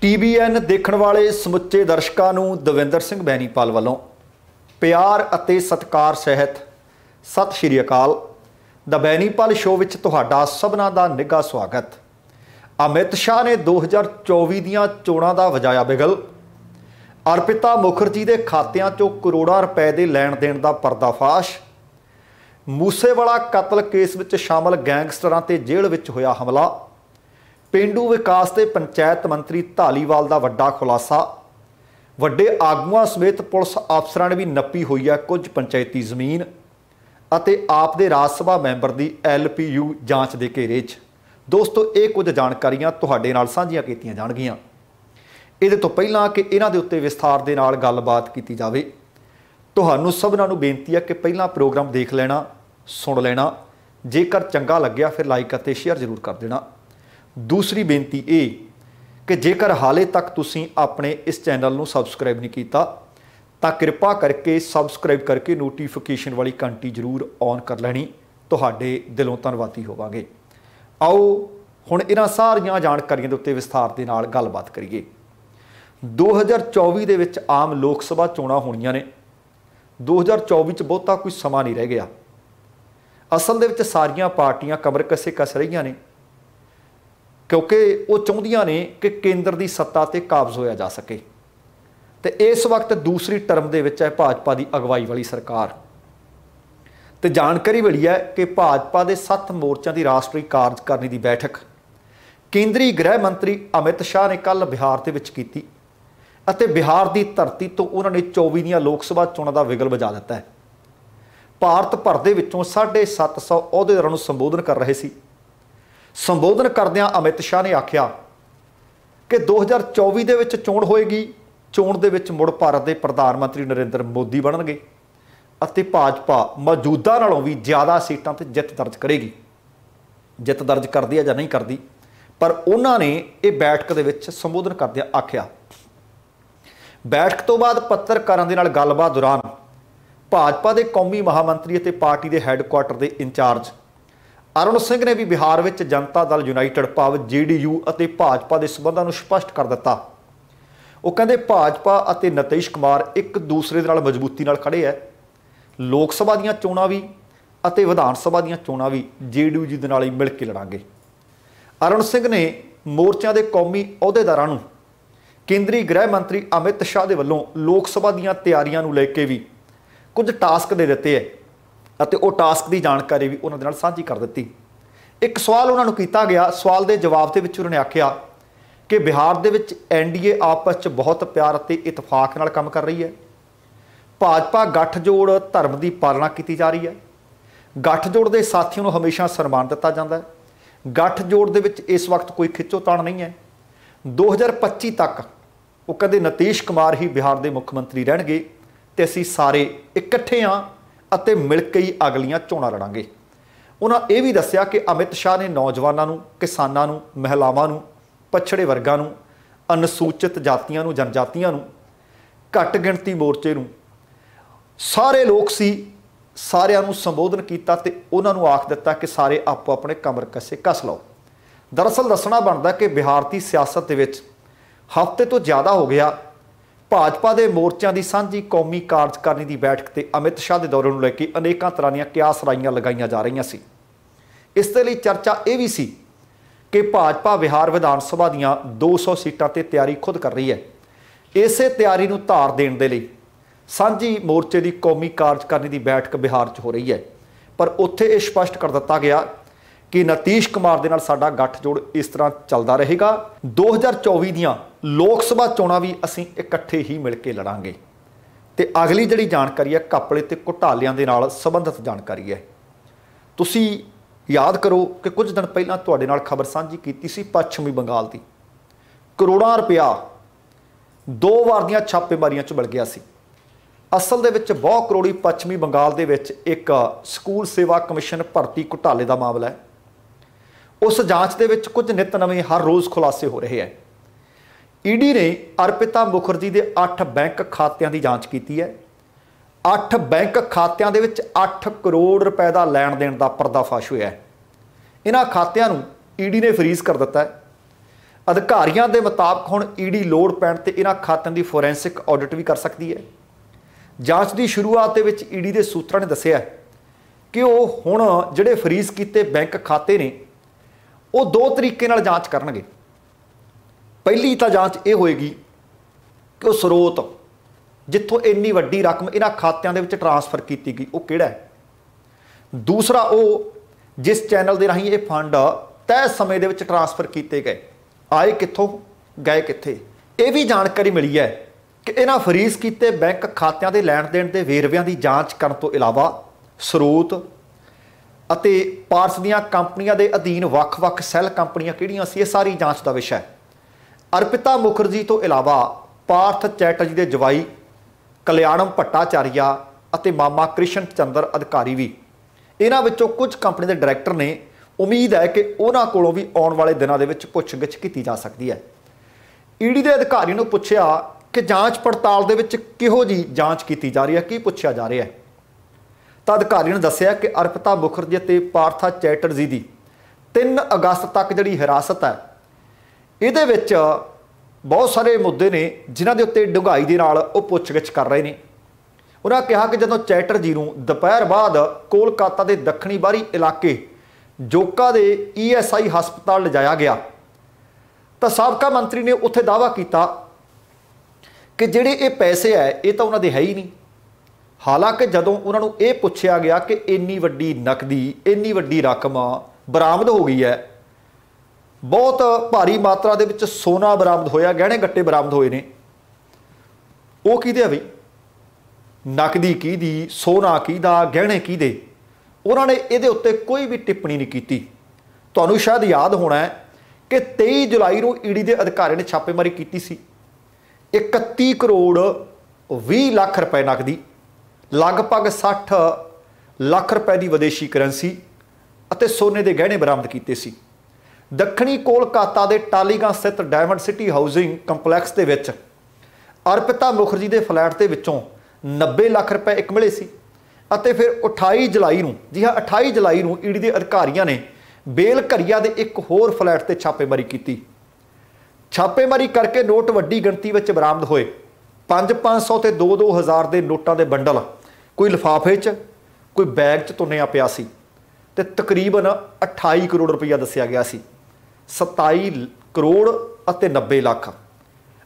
TVN देखण वाले समुचे दर्शकों को दविंदर सिंह बैनीपाल वालों प्यार अते सत्कार सहित सत श्री अकाल। द बैनीपाल शो विच तुहाडा सबना दा निघा स्वागत। अमित शाह ने 2024 दियां चोणां दा वजाया बिगल। अर्पिता मुखर्जी के खात्यां चों करोड़ां रुपए के लैण देण दा पर्दाफाश। मूसेवाला कतल केस विच शामिल गैंगस्टरां ते जेल विच होया हमला। पेंडू विकास ते पंचायत मंत्री धालीवाल का वड्डा खुलासा। वड्डे आगूआं समेत पुलिस अफसरां ने भी नप्पी हुई है कुछ पंचायती जमीन। अते आप दे राज सभा मैंबर की LPU जांच के घेरे च। दोस्तों ये कुछ जानकारियां तुहाडे नाल साझीआं कीतीआं जाणगीआं। इहदे तो पहलां कि इन्हां दे उत्ते विस्तार दे नाल गलबात कीती जावे, तुहानूं सबनां नूं बेनती है कि पहलां प्रोग्राम देख लेना, सुन लेना, जेकर चंगा लग्या फिर लाइक अते शेयर जरूर कर देना। दूसरी बेनती ये कि जेकर हाले तक तुसीं अपने इस चैनल को सबसक्राइब नहीं किया तो कृपा करके सबसक्राइब करके नोटिफिकेशन वाली घंटी जरूर ऑन कर लैनी। तुहाडे दिलों धन्नवादी होवांगे। आओ हुण इन्हां सारियां जानकारियां दे उत्ते विस्तार दे नाल गलबात करिए। 2024 दे विच आम लोक सभा चोणां होणीआं ने। 2024 च बहुता कोई समा नहीं रह गया। असल दे विच सारियां पार्टियां कमर कसे कस रहीआं ने, क्योंकि वो चाहुंदियां ने कि केंद्र की सत्ता ते काबज होया जा सके। तो इस वक्त दूसरी टर्म दे विच है भाजपा की अगवाई वाली सरकार। तो जानकारी मिली है कि भाजपा के 7 मोर्चों की राष्ट्रीय कार्यकारिणी की बैठक केंद्रीय गृह मंत्री अमित शाह ने कल बिहार के विच कीती अते बिहार की धरती तो उन्होंने 24 दियां लोक सभा चोणां का विगल बजा दिता है। भारत भर दे विचों 750 अहुदेदारां नूं संबोधन कर रहे सी। संबोधन करदियां अमित शाह ने आख्या कि 2024 दे विच चोण होएगी, चोण दे विच मुड़ भारत के प्रधानमंत्री नरेंद्र मोदी बनणगे अते भाजपा मौजूदा नालों भी ज़्यादा सीटां ते जित दर्ज करेगी। जित दर्ज करदी है जां नहीं करदी, पर उन्होंने ये बैठक दे विच संबोधन करदियां आख्या। बैठक तो बाद पत्रकारां दे नाल गलबात दौरान भाजपा के कौमी महामंत्री अते पार्टी के हैडकुआटर के इंचार्ज अरुण सिंह ने भी बिहार में जनता दल यूनाइटेड भाव JDU अते भाजपा के संबंधों को स्पष्ट कर दिता। वो कहते भाजपा अते नीतीश कुमार एक दूसरे नाल मजबूती नाल खड़े है। लोक सभा दीयां चोणां भी अते विधान सभा दीयां चोणां भी JDU जी दे नाल ही मिल के लड़ांगे। अरुण सिंह ने मोर्चों के कौमी अहुदेदारां नूं केंद्रीय गृह मंत्री अमित शाह के वलों लोक सभा दीयां तैयारियां नूं लैके भी कुछ टास्क दे दिते है अते वो टास्क की जानकारी भी उन्होंने नाल साझी कर दी। एक सवाल उन्होंने किया गया, सवाल के जवाब के उन्होंने आख्या कि बिहार दे विच NDA आपस में बहुत प्यार अते इतफाक नाल काम कर रही है। भाजपा गठजोड़ धर्म की पालना की जा रही है। गठजोड़ के साथियों को हमेशा सन्मान दिता जाता है। गठजोड़ दे विच इस वक्त कोई खिच्चोताण नहीं है। 2025 तक वो कहते नीतीश कुमार ही बिहार के मुख्यमंत्री रहणगे ते असीं सारे इकट्ठे हाँ अते मिल के ही अगलियां चोणां लड़ांगे। उन्होंने ये भी दस्सिया कि अमित शाह ने नौजवानों नूं, किसानां नूं, महिलावां नूं, पछड़े वर्गां नूं, अनुसूचित जातियां नूं, जनजातियां नूं, घट गिणती मोर्चे नूं, सारे लोग सी सारिआं नूं संबोधन कीता ते उन्हां नूं आख दिता कि सारे आपो अपने कमर कसे कस लो। दरअसल दसना बनता कि बिहार की सियासत दे विच हफ्ते तो ज़्यादा हो गया भाजपा के मोर्चों की सांझी कौमी कार्यकारिणी की बैठक से अमित शाह के दौरे को लेकर अनेकों तरह दी क्यास राइयां लगाई जा रही सी। इस दे लई चर्चा ये भी सी कि भाजपा बिहार विधान सभा दीयां 200 सीटां ते तैयारी खुद कर रही है। इसे तैयारी नूं धार देण दे लई सांझी मोर्चे की कौमी कार्यकारिणी की बैठक बिहार च हो रही है, पर उत्थे यह स्पष्ट कर दिता गया कि नीतीश कुमार दे नाल साडा गठजोड़ इस तरह चलता रहेगा। 2024 दियां लोक सभा चोणां भी असीं इकट्ठे ही मिल के लड़ांगे। ते अगली जिहड़ी जानकारी है घपले ते घोटालियां दे नाल संबंधित जानकारी है। तुसीं याद करो कि कुछ दिन पहलां तुहाडे नाल खबर साझी कीती सी पश्चिमी बंगाल की। करोड़ां रुपया 2 वार दीयां छापेमारियां च मिल गया सी। असल दे विच बहुत करोड़ी पश्चिमी बंगाल दे विच एक स्कूल सेवा कमिशन भर्ती घोटाले का मामला है। उस जांच दे विच कुछ नित नवें हर रोज़ खुलासे हो रहे हैं। ईडी ने अर्पिता मुखर्जी के 8 बैंक खात्यां की जांच की है। 8 बैंक खात्यां दे विच 8 करोड़ रुपए का लैण देण का पर्दाफाश होया है। इन्हां खात्यां नूं ईडी ने फ्रीज़ कर दिता है। ਅਧਿਕਾਰੀਆਂ ਦੇ ਮੁਤਾਬਕ ਹੁਣ ਈਡੀ ਲੋੜ ਪੈਣ ਤੇ ਇਹਨਾਂ ਖਾਤਿਆਂ ਦੀ ਫੋਰੈਂਸਿਕ ਆਡਿਟ ਵੀ ਕਰ ਸਕਦੀ ਹੈ। ਜਾਂਚ ਦੀ ਸ਼ੁਰੂਆਤ ਦੇ ਵਿੱਚ ਈਡੀ ਦੇ ਸੂਤਰਾਂ ਨੇ ਦੱਸਿਆ ਕਿ ਉਹ ਹੁਣ ਜਿਹੜੇ ਫਰੀਜ਼ ਕੀਤੇ ਬੈਂਕ ਖਾਤੇ ਨੇ ਉਹ ਦੋ ਤਰੀਕੇ ਨਾਲ ਜਾਂਚ ਕਰਨਗੇ। ਪਹਿਲੀ ਤਾਂ ਜਾਂਚ ਇਹ ਹੋਏਗੀ ਕਿ ਉਹ ਸਰੋਤ ਜਿੱਥੋਂ ਇੰਨੀ ਵੱਡੀ ਰਕਮ ਇਹਨਾਂ ਖਾਤਿਆਂ ਦੇ ਵਿੱਚ ਟ੍ਰਾਂਸਫਰ ਕੀਤੀ ਗਈ ਉਹ ਕਿਹੜਾ ਹੈ। ਦੂਸਰਾ, ਉਹ ਜਿਸ ਚੈਨਲ ਦੇ ਰਾਹੀਂ ਇਹ ਫੰਡ ਤੈਅ ਸਮੇਂ ਦੇ ਵਿੱਚ ਟ੍ਰਾਂਸਫਰ ਕੀਤੇ ਗਏ, ਆਏ ਕਿੱਥੋਂ, ਗਏ ਕਿੱਥੇ। ਇਹ ਵੀ ਜਾਣਕਾਰੀ ਮਿਲੀ ਹੈ ਕਿ ਇਹਨਾਂ ਫਰੀਜ਼ ਕੀਤੇ ਬੈਂਕ ਖਾਤਿਆਂ ਦੇ ਲੈਣ ਦੇਣ ਦੇ ਵੇਰਵਿਆਂ ਦੀ ਜਾਂਚ ਕਰਨ ਤੋਂ ਇਲਾਵਾ ਸਰੋਤ ਅਤੇ ਪਾਰਸ ਦੀਆਂ ਕੰਪਨੀਆਂ ਦੇ ਅਧੀਨ ਵੱਖ-ਵੱਖ ਸੈੱਲ ਕੰਪਨੀਆਂ ਕਿਹੜੀਆਂ ਸੀ, ਇਹ ਸਾਰੀ ਜਾਂਚ ਦਾ ਵਿਸ਼ਾ ਹੈ। ਅਰਪਿਤਾ ਮੁਖਰਜੀ ਤੋਂ ਇਲਾਵਾ ਪਾਰਥ ਚੈਟਰਜੀ ਦੇ ਜਵਾਈ ਕਲਿਆਣਮ ਭੱਟਾਚਾਰੀਆ ਅਤੇ ਮਾਮਾ ਕ੍ਰਿਸ਼ਨ ਚੰਦਰ ਅਧਿਕਾਰੀ ਵੀ ਇਹਨਾਂ ਵਿੱਚੋਂ ਕੁਝ ਕੰਪਨੀ ਦੇ ਡਾਇਰੈਕਟਰ ਨੇ। ਉਮੀਦ ਹੈ ਕਿ ਉਹਨਾਂ ਕੋਲੋਂ ਵੀ ਆਉਣ ਵਾਲੇ ਦਿਨਾਂ ਦੇ ਵਿੱਚ ਪੁੱਛਗਿੱਛ ਕੀਤੀ ਜਾ ਸਕਦੀ ਹੈ। ਈਡੀ ਦੇ ਅਧਿਕਾਰੀ ਨੂੰ ਪੁੱਛਿਆ ਕਿ ਜਾਂਚ ਪੜਤਾਲ ਦੇ ਵਿੱਚ ਕਿਹੋ ਜਿਹੀ ਜਾਂਚ ਕੀਤੀ ਜਾ ਰਹੀ ਹੈ, ਕੀ ਪੁੱਛਿਆ ਜਾ ਰਿਹਾ ਹੈ, ਤਾਂ ਅਧਿਕਾਰੀ ਨੇ ਦੱਸਿਆ ਕਿ ਅਰਪਿਤਾ ਮੁਖਰਜੀ ਅਤੇ ਪਾਰਥਾ ਚੈਟਰਜੀ ਦੀ 3 ਅਗਸਤ ਤੱਕ ਜਿਹੜੀ ਹਿਰਾਸਤ ਹੈ, ਇਹਦੇ ਵਿੱਚ ਬਹੁਤ ਸਾਰੇ ਮੁੱਦੇ ਨੇ ਜਿਨ੍ਹਾਂ ਦੇ ਉੱਤੇ ਡੂੰਘਾਈ ਦੇ ਨਾਲ ਉਹ ਪੁੱਛਗਿੱਛ ਕਰ ਰਹੇ ਨੇ। ਉਹਨਾਂ ਕਿਹਾ ਕਿ ਜਦੋਂ ਚੈਟਰਜੀ ਨੂੰ ਦੁਪਹਿਰ ਬਾਅਦ ਕੋਲਕਾਤਾ ਦੇ ਦੱਖਣੀ ਬਾਹਰੀ ਇਲਾਕੇ ਜੋਕਾ ਦੇ ESI ਹਸਪਤਾਲ ਲਿਜਾਇਆ ਗਿਆ ਤਾਂ ਸਾਬਕਾ ਮੰਤਰੀ ਨੇ ਉੱਥੇ ਦਾਅਵਾ ਕੀਤਾ ਕਿ ਜਿਹੜੇ ਇਹ ਪੈਸੇ ਹੈ ਇਹ ਤਾਂ ਉਹਨਾਂ ਦੇ ਹੈ ਹੀ ਨਹੀਂ। ਹਾਲਾਂਕਿ ਜਦੋਂ ਉਹਨਾਂ ਨੂੰ ਇਹ ਪੁੱਛਿਆ ਗਿਆ ਕਿ ਇੰਨੀ ਵੱਡੀ ਨਕਦੀ, ਇੰਨੀ ਵੱਡੀ ਰਕਮ ਬਰਾਮਦ ਹੋ ਗਈ ਹੈ, ਬਹੁਤ ਭਾਰੀ ਮਾਤਰਾ ਦੇ ਵਿੱਚ ਸੋਨਾ ਬਰਾਮਦ ਹੋਇਆ, ਗਹਿਣੇ ਗੱਟੇ ਬਰਾਮਦ ਹੋਏ ਨੇ, ਉਹ ਕਿਹਦੇ ਆ ਬਈ, ਨਕਦੀ ਕਿਹਦੀ, ਸੋਨਾ ਕਿਹਦਾ, ਗਹਿਣੇ ਕਿਹਦੇ, ਉਹਨਾਂ ਨੇ ਇਹਦੇ ਉੱਤੇ ਕੋਈ ਵੀ ਟਿੱਪਣੀ ਨਹੀਂ ਕੀਤੀ। ਤੁਹਾਨੂੰ ਸ਼ਾਇਦ ਯਾਦ ਹੋਣਾ ਹੈ ਕਿ 23 ਜੁਲਾਈ ਨੂੰ ਈਡੀ ਦੇ ਅਧਿਕਾਰੀ ਨੇ ਛਾਪੇਮਾਰੀ ਕੀਤੀ ਸੀ। 31 ਕਰੋੜ 20 ਲੱਖ ਰੁਪਏ ਨਕਦੀ, ਲਗਭਗ 60 ਲੱਖ ਰੁਪਏ ਦੀ ਵਿਦੇਸ਼ੀ ਕਰੰਸੀ ਅਤੇ ਸੋਨੇ ਦੇ ਗਹਿਣੇ ਬਰਾਮਦ ਕੀਤੇ ਸੀ। ਦੱਖਣੀ ਕੋਲਕਾਤਾ ਦੇ ਟਾਲੀਗੰਜ ਸਥਿਤ ਡਾਇਮੰਡ ਸਿਟੀ ਹਾਊਸਿੰਗ ਕੰਪਲੈਕਸ ਦੇ ਵਿੱਚ ਅਰਪਿਤਾ ਮੁਖਰਜੀ ਦੇ ਫਲੈਟ ਦੇ ਵਿੱਚੋਂ 90 ਲੱਖ ਰੁਪਏ ਇੱਕ ਮਿਲੇ ਸੀ ਅਤੇ ਫਿਰ 28 ਜੁਲਾਈ ਨੂੰ, ਜੀ ਹਾਂ 28 ਜੁਲਾਈ ਨੂੰ ਈਡੀ ਦੇ ਅਧਿਕਾਰੀਆਂ ਨੇ ਬੇਲ ਘਰੀਆ ਦੇ ਇੱਕ ਹੋਰ ਫਲੈਟ ਤੇ ਛਾਪੇਮਾਰੀ ਕੀਤੀ। ਛਾਪੇਮਾਰੀ ਕਰਕੇ ਨੋਟ ਵੱਡੀ ਗਿਣਤੀ ਵਿੱਚ ਬਰਾਮਦ ਹੋਏ। 500 ਤੇ 2-2000 ਦੇ ਨੋਟਾਂ ਦੇ ਬੰਡਲ ਕੋਈ ਲਿਫਾਫੇ 'ਚ, ਕੋਈ ਬੈਗ 'ਚ ਤੁੰਨਿਆ ਪਿਆ ਸੀ ਤੇ ਤਕਰੀਬਨ 28 ਕਰੋੜ ਰੁਪਈਆ ਦੱਸਿਆ ਗਿਆ ਸੀ। 27 ਕਰੋੜ ਅਤੇ 90 ਲੱਖ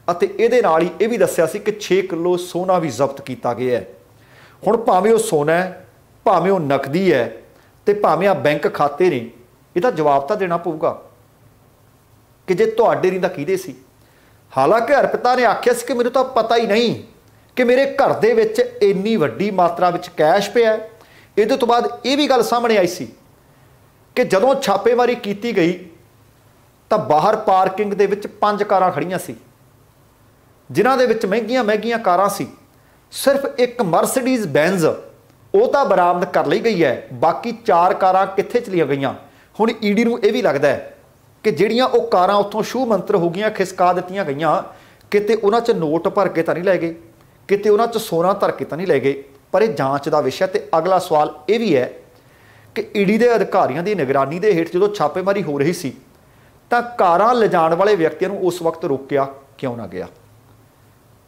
ਅਤੇ ਇਹਦੇ ਨਾਲ ਹੀ ਇਹ ਵੀ ਦੱਸਿਆ ਸੀ ਕਿ 6 ਕਿਲੋ ਸੋਨਾ ਵੀ ਜ਼ਬਤ ਕੀਤਾ ਗਿਆ ਹੈ। ਹੁਣ ਭਾਵੇਂ ਉਹ ਸੋਨਾ ਹੈ, ਭਾਵੇਂ ਉਹ ਨਕਦੀ ਹੈ ਤੇ ਭਾਵੇਂ ਆ ਬੈਂਕ ਖਾਤੇ ਨੇ, ਇਹਦਾ ਜਵਾਬ ਤਾਂ ਦੇਣਾ ਪਊਗਾ ਕਿ ਜੇ ਤੁਹਾਡੇ ਨਹੀਂ ਤਾਂ ਕਿਹਦੇ ਸੀ। ਹਾਲਾਂਕਿ ਅਰਪਿਤਾ ਨੇ ਆਖਿਆ ਸੀ ਕਿ ਮੈਨੂੰ ਤਾਂ ਪਤਾ ਹੀ ਨਹੀਂ ਕਿ ਮੇਰੇ ਘਰ ਦੇ ਵਿੱਚ ਇੰਨੀ ਵੱਡੀ ਮਾਤਰਾ ਵਿੱਚ ਕੈਸ਼ ਪਿਆ। ਇਹਦੇ ਤੋਂ ਬਾਅਦ ਇਹ ਵੀ ਗੱਲ ਸਾਹਮਣੇ ਆਈ ਸੀ ਕਿ ਜਦੋਂ ਛਾਪੇਮਾਰੀ ਕੀਤੀ ਗਈ ਤਾਂ ਬਾਹਰ ਪਾਰਕਿੰਗ ਦੇ ਵਿੱਚ 5 ਕਾਰਾਂ ਖੜੀਆਂ ਸੀ ਜਿਨ੍ਹਾਂ ਦੇ ਵਿੱਚ ਮਹਿੰਗੀਆਂ ਕਾਰਾਂ ਸੀ। ਸਿਰਫ ਇੱਕ ਮਰਸੀਡੀਜ਼ ਬੈਂਜ਼ ਉਹ ਤਾਂ ਬਰਾਮਦ ਕਰ ਲਈ ਗਈ ਹੈ, ਬਾਕੀ 4 ਕਾਰਾਂ ਕਿੱਥੇ ਚਲੀਆਂ ਗਈਆਂ। ਹੁਣ ਈਡੀ ਨੂੰ ਇਹ ਵੀ ਲੱਗਦਾ ਹੈ ਕਿ ਜਿਹੜੀਆਂ ਉਹ ਕਾਰਾਂ ਉੱਥੋਂ ਸ਼ੂ ਮੰਤਰ ਹੋ ਗਈਆਂ, ਖਿਸਕਾ ਦਿੱਤੀਆਂ ਗਈਆਂ, ਕਿਤੇ ਉਹਨਾਂ 'ਚ ਨੋਟ ਭਰ ਕੇ ਤਾਂ ਨਹੀਂ ਲੈ ਗਏ, ਕਿਤੇ ਉਹਨਾਂ 'ਚ ਸੋਨਾ ਧਰ ਕੇ ਤਾਂ ਨਹੀਂ ਲੈ ਗਏ। ਪਰ ਇਹ ਜਾਂਚ ਦਾ ਵਿਸ਼ਾ। ਤੇ ਅਗਲਾ ਸਵਾਲ ਇਹ ਵੀ ਹੈ ਕਿ ਈਡੀ ਦੇ ਅਧਿਕਾਰੀਆਂ ਦੀ ਨਿਗਰਾਨੀ ਦੇ ਹੇਠ ਜਦੋਂ ਛਾਪੇਮਾਰੀ ਹੋ ਰਹੀ ਸੀ ਤਾਂ ਕਾਰਾਂ ਲਿਜਾਣ ਵਾਲੇ ਵਿਅਕਤੀਆਂ ਨੂੰ ਉਸ ਵਕਤ ਰੋਕਿਆ ਕਿਉਂ ਨਾ ਗਿਆ।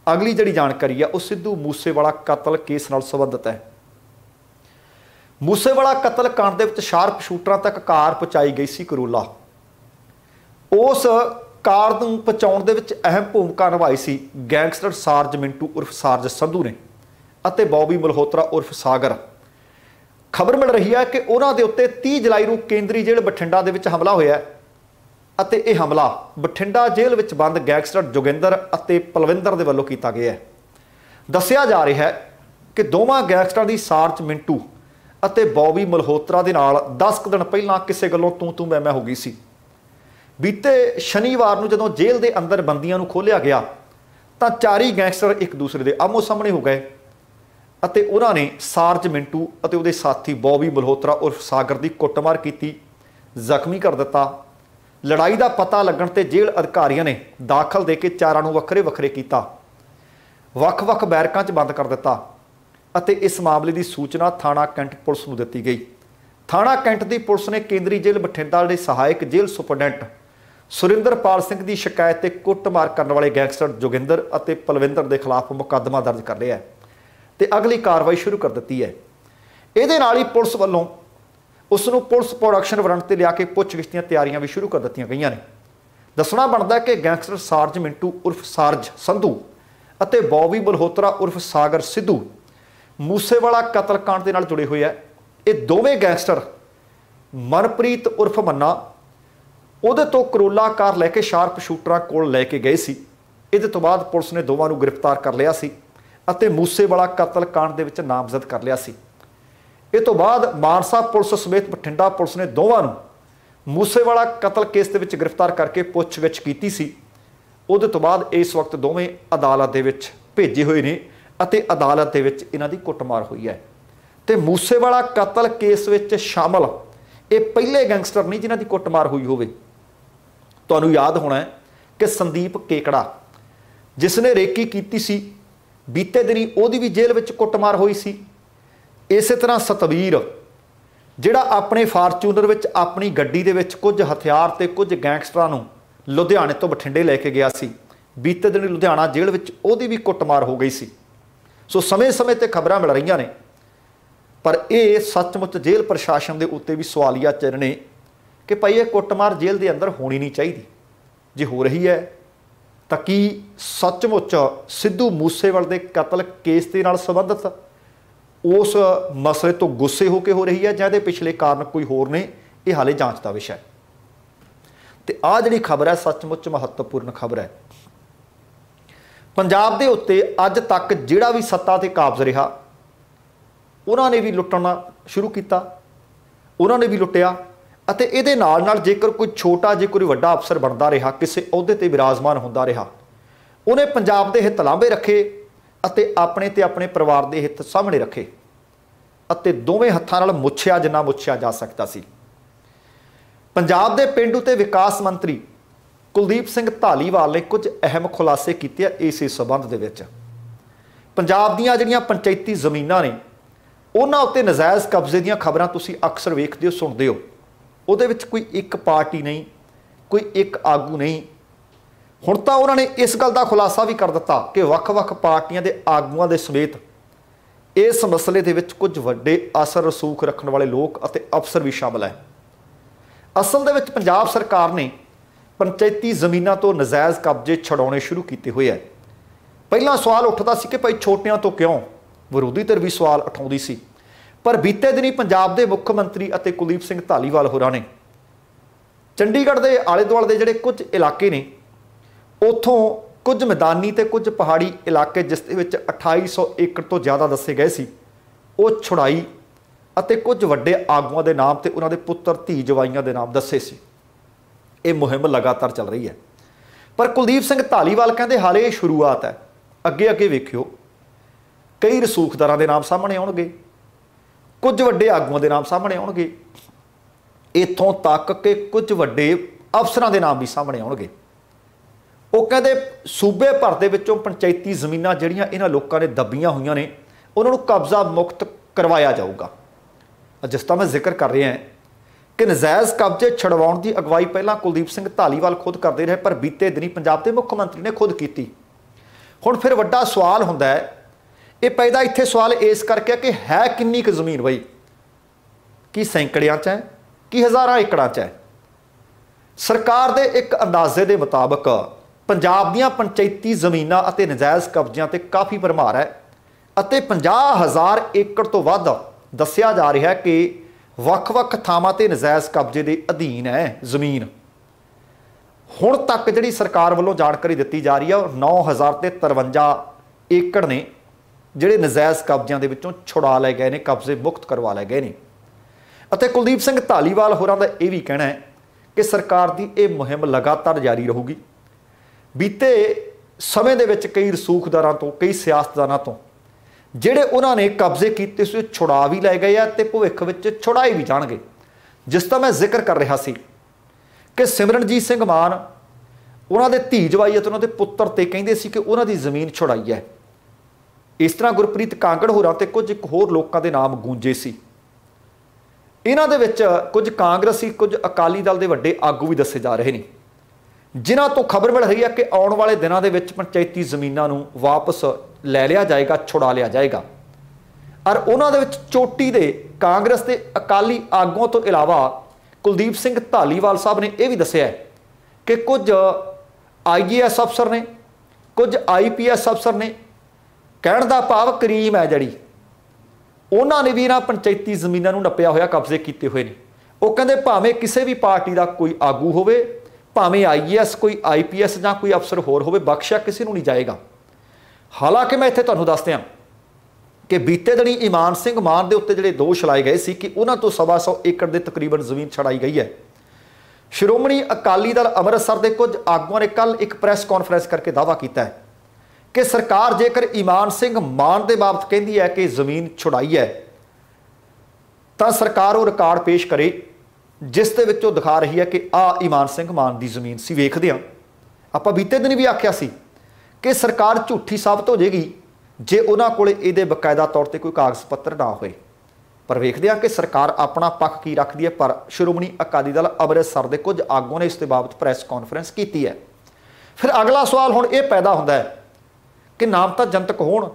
ਅਗਲੀ ਜਿਹੜੀ ਜਾਣਕਾਰੀ ਆ ਉਹ ਸਿੱਧੂ ਮੂਸੇਵਾਲਾ ਕਤਲ ਕੇਸ ਨਾਲ ਸੰਬੰਧਿਤ ਹੈ। ਮੂਸੇਵਾਲਾ ਕਤਲ ਕਾਂਡ ਦੇ ਵਿੱਚ ਸ਼ਾਰਪ ਸ਼ੂਟਰਾਂ ਤੱਕ ਕਾਰ ਪਹੁੰਚਾਈ ਗਈ ਸੀ ਕਰੋਲਾ। ਉਸ ਕਾਰ ਨੂੰ ਪਹੁੰਚਾਉਣ ਦੇ ਵਿੱਚ ਅਹਿਮ ਭੂਮਿਕਾ ਨਿਭਾਈ ਸੀ ਗੈਂਗਸਟਰ ਸਾਰਜ ਮਿੰਟੂ ਉਰਫ ਸਾਰਜ ਸੰਧੂ ਨੇ ਅਤੇ ਬੌਬੀ ਮਲਹੋਤਰਾ ਉਰਫ ਸਾਗਰ। ਖਬਰ ਮਿਲ ਰਹੀ ਹੈ ਕਿ ਉਹਨਾਂ ਦੇ ਉੱਤੇ 30 ਜੁਲਾਈ ਨੂੰ ਕੇਂਦਰੀ ਜੇਲ੍ਹ ਬਠਿੰਡਾ ਦੇ ਵਿੱਚ ਹਮਲਾ ਹੋਇਆ ਅਤੇ ਇਹ ਹਮਲਾ ਬਠਿੰਡਾ ਜੇਲ੍ਹ ਵਿੱਚ ਬੰਦ ਗੈਂਗਸਟਰ ਜੋਗਿੰਦਰ ਅਤੇ ਪਲਵਿੰਦਰ ਦੇ ਵੱਲੋਂ ਕੀਤਾ ਗਿਆ ਹੈ। ਦੱਸਿਆ ਜਾ ਰਿਹਾ ਹੈ ਕਿ ਦੋਵਾਂ ਗੈਂਗਸਟਰਾਂ ਦੀ ਸਾਰਜ ਮਿੰਟੂ ਅਤੇ ਬੌਬੀ ਮਲਹੋਤਰਾ ਦੇ ਨਾਲ 10 ਦਿਨ ਪਹਿਲਾਂ ਕਿਸੇ ਗੱਲੋਂ ਤੂੰ ਮੈਂ ਹੋ ਗਈ ਸੀ। ਬੀਤੇ ਸ਼ਨੀਵਾਰ ਨੂੰ ਜਦੋਂ ਜੇਲ੍ਹ ਦੇ ਅੰਦਰ ਬੰਦੀਆਂ ਨੂੰ ਖੋਲ੍ਹਿਆ ਗਿਆ ਤਾਂ ਚਾਰੀ ਗੈਂਗਸਟਰ ਇੱਕ ਦੂਸਰੇ ਦੇ ਆਮੋ ਸਾਹਮਣੇ ਹੋ ਗਏ ਅਤੇ ਉਹਨਾਂ ਨੇ ਸਾਰਜ ਮਿੰਟੂ ਅਤੇ ਉਹਦੇ ਸਾਥੀ ਬੌਬੀ ਮਲਹੋਤਰਾ ਉਰਫ ਸਾਗਰ ਦੀ ਕੁੱਟਮਾਰ ਕੀਤੀ, ਜ਼ਖਮੀ ਕਰ ਦਿੱਤਾ। ਲੜਾਈ ਦਾ ਪਤਾ ਲੱਗਣ ਤੇ ਜੇਲ੍ਹ ਅਧਿਕਾਰੀਆਂ ਨੇ ਦਾਖਲ ਦੇ ਕੇ ਚਾਰਾਂ ਨੂੰ ਵੱਖਰੇ ਕੀਤਾ, ਵੱਖ-ਵੱਖ ਬੈਰਕਾਂ 'ਚ ਬੰਦ ਕਰ ਦਿੱਤਾ ਅਤੇ ਇਸ ਮਾਮਲੇ ਦੀ ਸੂਚਨਾ ਥਾਣਾ ਕੈਂਟ ਪੁਲਿਸ ਨੂੰ ਦਿੱਤੀ ਗਈ। ਥਾਣਾ ਕੈਂਟ ਦੀ ਪੁਲਿਸ ਨੇ ਕੇਂਦਰੀ ਜੇਲ੍ਹ ਬਠਿੰਡਾ ਦੇ ਸਹਾਇਕ ਜੇਲ੍ਹ ਸੁਪਰਡੈਂਟ सुरिंदरपाल सिंह की शिकायत ते कुटमार करने वाले गैंगस्टर जोगिंदर और पलविंदर के खिलाफ मुकदमा दर्ज कर लिया है तो अगली कार्रवाई शुरू कर दी है। ये ही पुलिस वालों उसनों पुलिस प्रोडक्शन वारंट से लिया के पुछगिछ दी तैयारियां भी शुरू कर दी गई ने। दसना बनता है कि गैंगस्टर सार्ज मिंटू उर्फ सार्ज संधू और बॉबी मल्होत्रा उर्फ सागर सिद्धू मूसेवाला कतलकांड के नाल जुड़े हुए है। ये दोवें गैंगस्टर मनप्रीत उर्फ मन्ना उहदे तो करोला कार लैके शार्प शूटरां कोल लैके गए सी। इहदे तो बाद पुलिस ने दोवां नूं गिरफ्तार कर लिया सी अते मूसेवाला कतलकांड दे विच नामजद कर लिया सी। इस तो बाद मानसा पुलिस समेत बठिंडा पुलिस ने दोवां नूं मूसेवाला कतल केस दे विच गिरफ्तार करके पुछगिछ कीती सी। उहदे तो बाद इस वक्त दोवें अदालत दे विच भेजे हुए ने अते अदालत दे विच इन्हां दी कुटमार हुई है। ते मूसेवाला कतल केस विच शामिल ये पहले गैंगस्टर नहीं जिन्हां दी कुटमार हुई होवे। तुहानूं याद होना है कि संदीप केकड़ा जिसने रेकी कीती सी बीते दिनी उहदी भी जेल विच कुटमार हुई सी। इस तरह सतवीर जिहड़ा अपने फार्चूनर विच अपनी गड्डी दे विच कुछ हथियार ते कुछ गैंगस्टरां नूं लुधियाने तो बठिंडे लैके गया सी, बीते दिन लुधियाना जेल विच उहदी भी कुटमार हो गई सी। सो समय समय ते खबरां मिल रही ने, पर यह सचमुच जेल प्रशासन के उत्ते भी सवालिया चिन्ह ने कि भाई ये कुटमार जेल के अंदर होनी नहीं चाहिए। जे हो रही है तो की सचमुच सिद्धू मूसेवाल के कतल केस के नाल संबंधित उस मसले तो गुस्से होकर हो रही है, जिहदे पिछले कारण कोई होर ने, यह हाले जांच का विषय। तो आ जिहड़ी खबर है सचमुच महत्वपूर्ण खबर है। पंजाब दे उत्ते अज तक जिहड़ा भी सत्ता ते काबज रहा उन्होंने भी लुटना शुरू किया, उन्होंने भी लुटिया। अते इहदे नाल नाल जेकर कोई छोटा जे कोई वड्डा अफसर बनता रहा, किसी अहुदे ते विराजमान होंदा रहा, उन्हें पंजाब दे हित लांभे रखे अते अपने ते अपने परिवार दे हित सामने रखे अते दोवें हत्थां नाल मुछिया जिन्ना मुछिया जा सकता सी। पंजाब दे पेंडू ते विकास मंत्री कुलदीप सिंह धालीवाल ने कुछ अहम खुलासे कीते इस संबंध दे विच। पंजाब दीआं जिहड़ियां पंचायती ज़मीनां ने उन्हां उत्ते नजायज़ कब्जे दीआं खबरां तुसीं अक्सर वेखदे हो, सुणदे हो। उहदे विच कोई एक पार्टी नहीं, कोई एक आगू नहीं। हुण तां उन्हां ने इस गल दा खुलासा भी कर दिता कि वख-वख पार्टियां दे आगूआं दे समेत इस मसले दे विच कुछ वड्डे असर रसूख रखण वाले लोग अते अफसर भी शामिल है। असल दे विच पंजाब सरकार ने पंचायती ज़मीनां तो नजायज़ कब्जे छड़ाउणे शुरू कीते हुए है। पहला सवाल उठदा सी कि भाई छोटियां तो क्यों, विरोधी धिर भी सवाल उठाउंदी सी। पर बीते दिनी पंजाब के मुख्य मंत्री अते कुलदीप सिंह धालीवाल होरां ने चंडीगढ़ के आले दुआले दे जिहड़े कुछ इलाके ने उत्थों कुछ मैदानी ते कुछ पहाड़ी इलाके जिस दे विच 2800 एकड़ तो ज़्यादा दसे गए सी, वो छुड़ाई अते कुछ वड्डे आगूआं दे नाम ते उन्हां दे पुत्तर धी जवाइयां दे नाम दसे सी। ये मुहिम लगातार चल रही है। पर कुलदीप सिंह धालीवाल कहते हाले ये शुरुआत है, अगे अगे वेखियो कई रसूखदारां दे नाम सामने आउणगे, कुछ वड्डे आगूआं दे नाम सामने आउणगे, इत्थों तक कि कुछ वड्डे अफसरां दे नाम भी सामने आउणगे। वो कहते सूबे भर दे विचों पंचायती ज़मीनां जिहड़ियां इन्हां लोकां ने दबियां होईयां ने उन्हां नूं कब्जा मुक्त करवाया जाऊगा। जिसका मैं जिक्र कर रहा है कि नजायज़ कब्जे छड़वाउण की अगवाई पहला कुलदीप सिंह धालीवाल खुद करते रहे, पर बीते दिनी पंजाब के मुख्य मंत्री ने खुद की। हुण फिर वड्डा सवाल हुंदा है, ये पैदा इत्थे सवाल इस करके कि है किन्नी क ज़मीन बई, कि सैकड़ियां च है कि हज़ारां एकड़ां च है। सरकार के एक अंदाजे के मुताबिक पंजाब दीआं पंचायती ज़मीनां अते नजायज़ कब्जियां ते काफ़ी भरमार है अते 50,000 एकड़ तो वध दस्सिया जा रहा है कि वख-वख थावां ते नजायज़ कब्जे के अधीन है जमीन। हुण तक जिहड़ी सरकार वालों जानकारी दी जा रही है 9,053 एकड़ ने जिहड़े नजायज़ कब्जियां दे विचों छुड़ा लै गए ने, कब्जे मुक्त करवा लै गए ने। अते कुलदीप सिंह धालीवाल होरां दा यह भी कहना है कि सरकार की यह मुहिम लगातार जारी रहूगी। बीते समय दे विच कई रसूखदारां तो, कई सियासतदानां तो जिहड़े उन्होंने कब्जे किए सी छुड़ा भी लै गए ते भविख विच छुड़ाए भी जाणगे। जिसका मैं जिक्र कर रहा सी कि सिमरनजीत सिंह मान उन्हों के धी जवाई अते उन्होंने पुत्र ते कहिंदे सी कि उन्हों की जमीन छुड़ाई है। इस तरह गुरप्रीत कांगड़ होरां ते कुछ एक होर लोकां दे नाम गूंजे सी। इन्हां दे विच कुछ कांग्रेसी, कुछ अकाली दल के वड्डे आगू भी दसे जा रहे हैं। जिन्हां तो खबर मिल रही है कि आने वाले दिनों के पंचायती जमीनों को वापस लै लिया जाएगा, छुड़ा लिया जाएगा। और उन्होंने चोटी के कांग्रेस के अकाली आगुओं तो इलावा कुलदीप सिंह धालीवाल साहब ने यह भी दसिया कि कुछ IAS अफसर ने, कुछ IPS अफसर ने, कहण दा भाव करीम है जी, उन्होंने भी इन्हां पंचायती जमीनों को नप्पिया होया कब्जे किए हुए हैं। वो कहते भावें किसी भी पार्टी का कोई आगू होवे, भावें IAS कोई IPS जां कोई अफसर होर होवे, बख्शिया किसी को नहीं जाएगा। हालांकि मैं इत्थे तुहानूं दस दियां कि बीते दिनी ईमान सिंह मान के उत्ते जिहड़े दोष लाए गए सी कि उन्हां तो 125 एकड़ के तकरीबन जमीन छड़ाई गई है। श्रोमणी अकाली दल अमृतसर के कुछ आगुआं ने कल एक प्रैस कॉन्फ्रेंस करके दावा किया है कि सरकार जेकर ईमान सिंह मान के बाबत कहती है कि जमीन छुड़ाई है, तो सरकार वो रिकॉर्ड पेश करे जिस दे विच वो दिखा रही है कि आ ईमान सिंह मान की जमीन सी। वेखदे हां, आपां बीते दिन भी आख्या सी कि सरकार झूठी साबित हो जाएगी जे उन्हां कोले इहदे बकायदा तौर पर कोई कागज़ पत्र ना होए। पर वेखदे हां कि सरकार अपना पक्ष की रखती है। पर श्रोमणी अकाली दल अमृतसर के कुछ आगुओं ने इस बाबत प्रैस कॉन्फ्रेंस की है। फिर अगला सवाल हुण ये पैदा होंदा है कि नाम तो जनतक होण।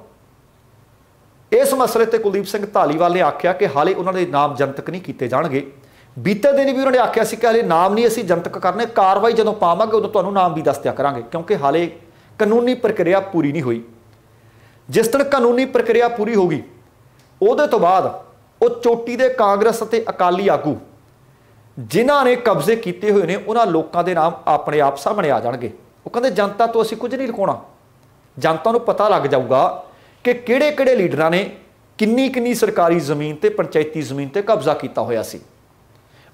इस मसले ते कुलदीप सिंह धालीवाल ने आख्या कि हाले उन्होंने नाम जनतक नहीं किए जाणगे। बीते दिन भी उन्होंने आख्या सी कि हाले नाम नहीं असीं जनतक करने, कार्रवाई जदों पावांगे उदों तुहानूं नाम भी दस दिया करांगे, क्योंकि हाले कानूनी प्रक्रिया पूरी नहीं हुई। जिस दिन कानूनी प्रक्रिया पूरी होगी उहदे तो बाद वो चोटी दे कांग्रेस ते अकाली आगू जिन्हां ने कब्जे किए हुए ने उन्हां लोकां दे नाम अपने आप सामने आ जाणगे। वो कहंदे जनता तो असीं कुछ नहीं लुकाउणा, जनता नूं पता लग जाऊगा कि किहड़े-किहड़े लीडरां ने किन्नी सरकारी जमीन ते पंचायती जमीन ते कब्जा किया होया सी।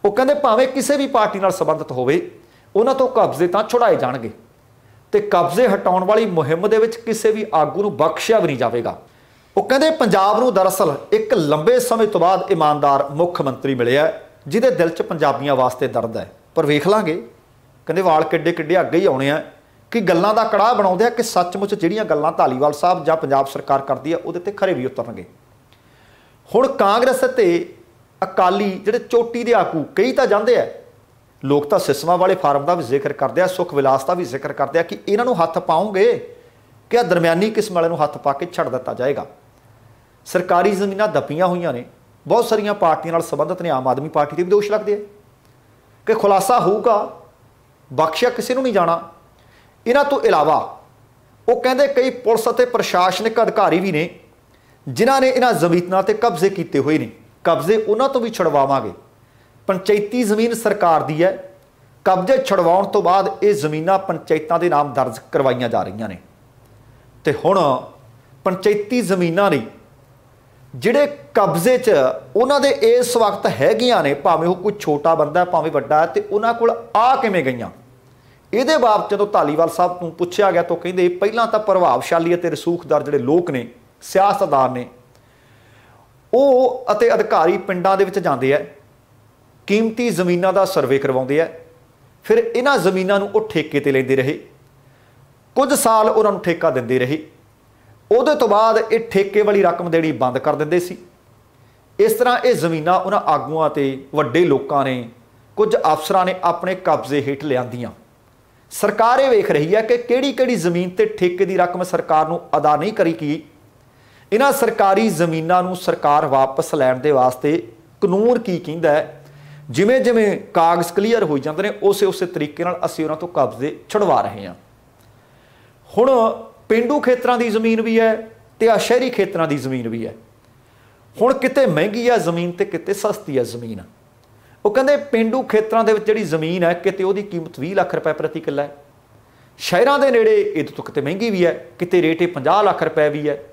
वो कहंदे भावें किसी भी पार्टी नाल संबंधित होवे, उन्हां तो कब्जे तां छुड़ाए जाणगे ते कब्जे हटाउण वाली मुहिम दे विच किसी भी आगू नूं बख्शिया भी नहीं जावेगा। वो कहंदे पंजाब नूं दरअसल एक लंबे समय तो बाद ईमानदार मुख मंत्री मिलिया जिहदे दिल च पंजाबियां वास्ते दर्द है। पर वेख लांगे, कहंदे वाल किड्डे किड्डे अगे ही आउणे आ कि गल्लां दा कड़ाह बनाउंदे आ कि सचमुच जिहड़ियां गल्लां धालीवाल साहब जां पंजाब सरकार करदी है उहदे ते खरे भी उतरनगे। हुण कांग्रेस ते अकाली जिहड़े चोटी दे आगू कई तां जांदे आ, लोग तां सिसमा वाले फार्म का भी जिक्र करते हैं, सुख विलास का भी जिक्र करते हैं कि इन्हों हथ पाओगे कि आ दरम्यानी किस्म वाले हथ पा के छड़ दिता जाएगा। सरकारी जमीन दबियां हुई ने, बहुत सारिया पार्टियों नाल संबंधित ने, आम आदमी पार्टी के भी दोष लगते हैं कि खुलासा होगा, बख्शिया किसी को नहीं जाना। इन्हां तो इलावा वो कहते कई पुलिस और प्रशासनिक अधिकारी भी ने जिन्हों ने इन्हां जमीनों ते कब्जे किए हुए हैं, कब्जे उन्हां तो भी छुड़वावांगे। पंचायती जमीन सरकार दी है, कब्जे छुड़वाउण तो बाद ये जमीनां पंचायतां दे नाम दर्ज करवाईयां जा रही ने। ते हुण पंचायती जमीनां ने जिहड़े कब्जे च उन्हां दे इस वक्त हैगियां ने, भावें वो कोई छोटा बंदा है भावें वड्डा है, ते उन्हां कोल आ किवें गईयां। इहदे बाबत जदों धालीवाल साहब नूं पुछया गया तो कहिंदे पहिलां तां प्रभावशाली अते रसूखदार जिहड़े लोक ने, सियासतदान ने, ਉਹ ਅਤੇ ਅਧਿਕਾਰੀ ਪਿੰਡਾਂ ਦੇ ਵਿੱਚ ਜਾਂਦੇ ਆ, कीमती ਜ਼ਮੀਨਾਂ ਦਾ ਸਰਵੇ ਕਰਵਾਉਂਦੇ ਆ, ਫਿਰ ਇਹਨਾਂ ਜ਼ਮੀਨਾਂ ਨੂੰ ਉਹ ਠੇਕੇ ਤੇ ਲੈਂਦੇ ਰਹੇ, ਕੁਝ ਸਾਲ ਉਹਨਾਂ ਨੂੰ ਠੇਕਾ ਦਿੰਦੇ ਰਹੇ, ਉਹਦੇ ਤੋਂ ਬਾਅਦ ਇਹ ਠੇਕੇ ਵਾਲੀ ਰਕਮ ਦੇਣੀ ਬੰਦ ਕਰ ਦਿੰਦੇ ਸੀ। ਇਸ ਤਰ੍ਹਾਂ ਇਹ ਜ਼ਮੀਨਾਂ ਉਹਨਾਂ ਆਗੂਆਂ ਤੇ ਵੱਡੇ ਲੋਕਾਂ ਨੇ, ਕੁਝ ਅਫਸਰਾਂ ਨੇ ਆਪਣੇ ਕਬਜ਼ੇ ਹੇਠ ਲਿਆਂਦੀਆਂ। ਸਰਕਾਰ ਇਹ ਵੇਖ ਰਹੀ ਹੈ ਕਿ ਕਿਹੜੀ-ਕਿਹੜੀ ਜ਼ਮੀਨ ਤੇ ਠੇਕੇ ਦੀ ਰਕਮ ਸਰਕਾਰ ਨੂੰ ਅਦਾ ਨਹੀਂ ਕਰੀ ਗਈ। इन्हां सरकारी जमीनों को सरकार वापस लैण दे वास्ते कानून की कहता है, जिमें जिमें कागज़ क्लीयर हो जाते हैं उस तरीके नाल असीं उन्हां तों कब्जे छुड़वा रहे हैं। हुण पेंडू खेतरां दी जमीन भी है ते शहरी खेतरां दी जमीन भी है। हुण किते महंगी है जमीन ते किते सस्ती है जमीन। वो कहंदे पेंडू खेतरां दे विच जिहड़ी जमीन है किते उहदी कीमत 20 लाख रुपए प्रति किला है, शहरां दे नेड़े इहदे तों किते महंगी भी है, किते रेट 50 लाख रुपए भी है।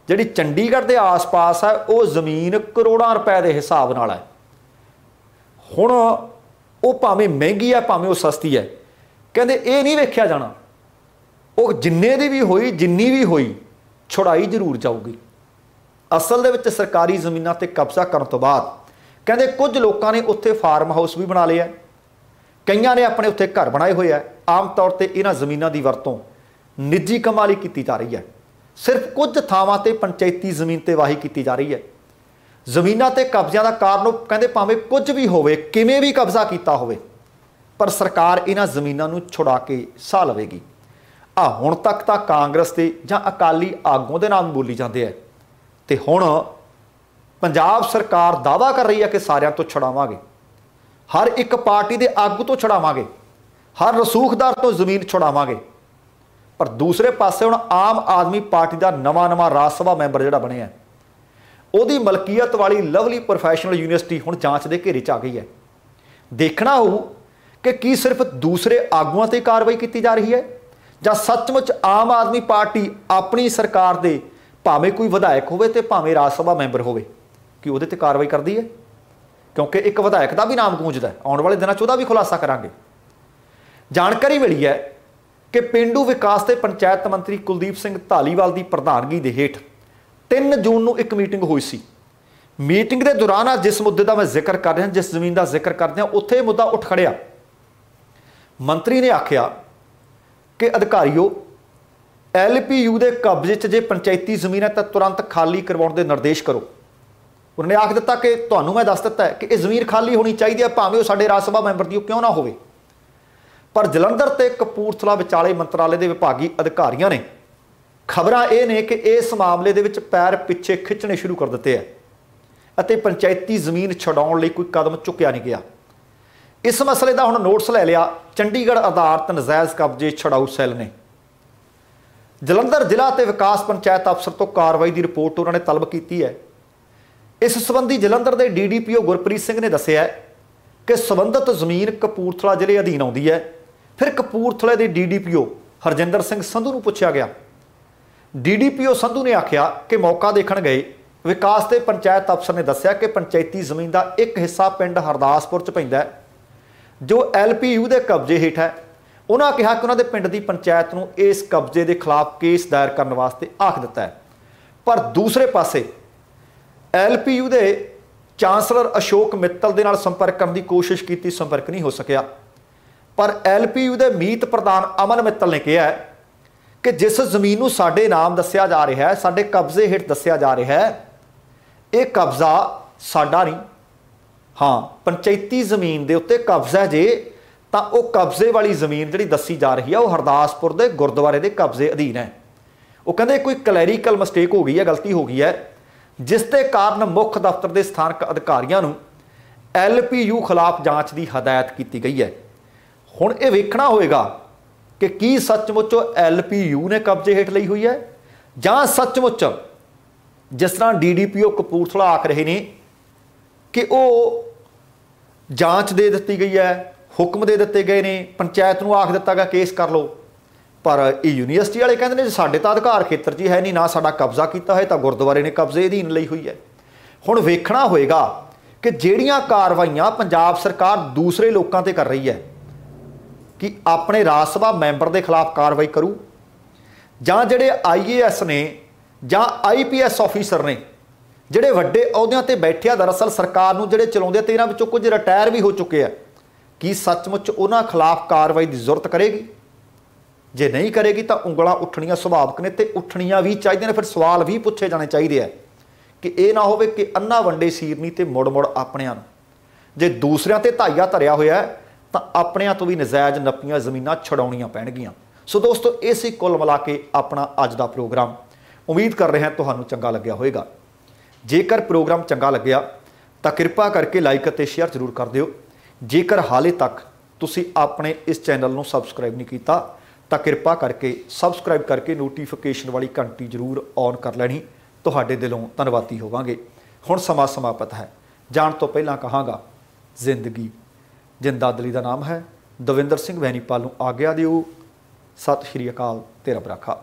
जिहड़ी चंडीगढ़ के आस पास है वो जमीन करोड़ों रुपए के हिसाब नाल है। हुण वो भावें महंगी है भावें वो सस्ती है, कहते ये नहीं वेख्या जाना, वो जिन्ने दी भी होई जिन्नी भी होई छुड़ाई जरूर जाऊगी। असल दे विच सरकारी जमीनों ते कब्जा करने तो बाद कहते कुछ लोगों ने उत्थे फार्म हाउस भी बना लिया, कईयां ने अपने उत्थे घर बनाए हुए है। आम तौर पर इन्हां जमीनों की वरतों निजी कंमां लई कीती जा रही है, सिर्फ कुछ थावां ते पंचायती जमीन ते वाही की जा रही है। जमीनां ते कब्जियां दा कारण कहंदे भावें कुछ भी होवे, किवें भी कब्जा कीता होवे, पर सरकार इन्हां ਜ਼ਮੀਨਾਂ ਨੂੰ छुड़ा के ਸਾਹ ਲਵੇਗੀ। ਹੁਣ तक तो कांग्रेस के ਜਾਂ अकाली आगूओं के नाम बोली जाते हैं तो हुण पंजाब सरकार दावा कर रही है कि सारिਆਂ तो छुड़ावांगे, हर एक पार्टी के आगू तो छुड़ावांगे, हर रसूखदार तो जमीन छुड़ावांगे। पर दूसरे पासे हुण आम आदमी पार्टी का नवा राज सभा मैंबर जिहड़ा बनिया उहदी मलकीयत वाली लवली प्रोफैशनल यूनिवर्सिटी हुण जांच के घेरे च आ गई है। देखना हो कि सिर्फ दूसरे आगूआं ते कार्रवाई की जा रही है जां सचमुच आम आदमी पार्टी अपनी सरकार दे भावें कोई विधायक होवे ते भावें राज सभा मैंबर होवे कि उहदे ते कार्रवाई करदी है, क्योंकि एक विधायक का भी नाम गूंजदा है। आने वाले दिनों च उहदा भी खुलासा करांगे। जानकारी मिली है कि पेंडू विकास ते पंचायत मंत्री कुलदीप सिंह धालीवाल की प्रधानगी दे हेठ 3 जून नूं एक मीटिंग हुई सी। मीटिंग के दौरान जिस मुद्दे का मैं जिक्र कर रहा, जिस जमीन का जिक्र कर रहा, उत्थे मुद्दा उठ खड़िया। मंत्री ने आख्या कि अधिकारियों LPU के कब्जे च जे पंचायती जमीन है तो तुरंत खाली करवाउण दे निर्देश करो। उन्होंने आख दिता कि तुहानूं मैं दस दिता है कि यह जमीन खाली होनी चाहिए है, भावें साडे राज सभा मैंबर दी क्यों ना होवे। पर जलंधर ते कपूरथला विचाले मंत्रालय के विभागी अधिकारियों ने खबरां ये ने कि इस मामले दे विच पैर पिछे खिंचने शुरू कर दिते हैं अते पंचायती जमीन छुड़ाउण लई कोई कदम चुक्या नहीं गया। इस मसले का हुण नोटिस लै लिया चंडीगढ़ आधारित नजायज़ कब्जे छुड़ाऊ सैल ने। जलंधर जिला ते विकास पंचायत अफसर तो कार्रवाई की रिपोर्ट उन्होंने तलब की है। इस संबंधी जलंधर के DDPO गुरप्रीत सिंह ने दस्सिया कि संबंधित जमीन कपूरथला जिले अधीन आउंदी है। फिर कपूरथले के DDPO हरजिंदर सिंह संधू नूं पुछया गया। DDPO संधू ने आख्या कि मौका देखण गए विकास ते पंचायत अफसर ने दस्सिया कि पंचायती जमीन का एक हिस्सा पिंड हरदासपुर च पैंदा है जो LPU के कब्जे हेठ है। उन्होंने कहा कि उन्होंने पिंड की पंचायत को इस कब्जे के खिलाफ केस दायर करने वास्ते आख दिता है। पर दूसरे पासे LPU के चांसलर अशोक मित्तल के नाल संपर्क करने की कोशिश की, संपर्क नहीं हो सकिया। पर LPU के मीत प्रधान अमन मित्तल ने कहा कि जिस जमीन को साडे नाम दस्या जा रहा है, साडे कब्जे हेठ दस्या जा रहा है, ये कब्जा साडा नहीं। हाँ, पंचायती जमीन के उत्ते कब्जा जे तो वह कब्जे वाली जमीन जी दसी जा रही है वह हरदासपुर के गुरुद्वारे के कब्जे अधीन है। वो कहते कोई क्लैरिकल मिसटेक हो गई है, गलती हो गई है, जिसके कारण मुख्य दफ्तर के स्थानक अधिकारियों को LPU खिलाफ जांच की हदायत की गई है। हुण ये वेखना होएगा कि की सचमुच LPU ने कब्जे हेठ लई हुई है जां सचमुच जिस तरह DDPO कपूरथला आख रहे हैं कि वो जांच दे दी गई है, हुक्म दे दिते गए ने, पंचायत को आख दिता गया केस कर लो। पर यूनीवर्सिटी वाले कहते हैं साडे तां अधिकार खेतर च है नहीं, ना साडा कब्जा किया है, तो गुरुद्वारे ने कब्जे अधीन लई हुई है। हुण वेखना होएगा कि जिहड़ियां कार्रवाइयां पंजाब सरकार दूसरे लोगों ते कर रही है कि अपने राज सभा मैंबर के खिलाफ कार्रवाई करूँ जां जिहड़े IAS ने जां IPS ऑफिसर ने जिहड़े वड्डे अहुदियां ते बैठे आ, दरअसल सरकार नूं जिहड़े चलाउंदे ते इन्हां विचों कुछ रिटायर भी हो चुके हैं, कि सचमुच उन्हां खिलाफ कार्रवाई की जरूरत करेगी? जे नहीं करेगी तो उंगलां उठणियां सुभाविक ने ते उठणियां भी चाहिए ने। फिर सवाल भी पूछे जाने चाहिए है कि यह ना होवे कि अन्ना वंडे सीरनी ते मुड़ मुड़ अपणियां नूं, जे दूसरियां ते धाइया धरिया होया तो अपणियां तो भी नजायज़ नप्पियां जमीनां छुड़ाउणियां पैणगियां। सो दोस्तों, इसी कुल मिला के अपना अज दा प्रोग्राम उम्मीद कर रहे हैं तुहानूं चंगा लग्या होएगा। जेकर प्रोग्राम चंगा लग्या तो कृपा करके लाइक और शेयर जरूर कर दिओ। जेकर हाले तक तुसी अपने इस चैनल को सबसक्राइब नहीं किया तो कृपा करके सबसक्राइब करके नोटिफिकेशन वाली घंटी जरूर ऑन कर लैनी, तुहाडे दिलों धन्नवादी होवांगे। हुण समा समाप्त है, जाण तो पहलां कहांगा जिंदगी जिंदा दिली दा नाम है। दविंदर सिंह बैनीपाल नूं आग्या दिओ। सत श्री अकाल, तेरा बराखा।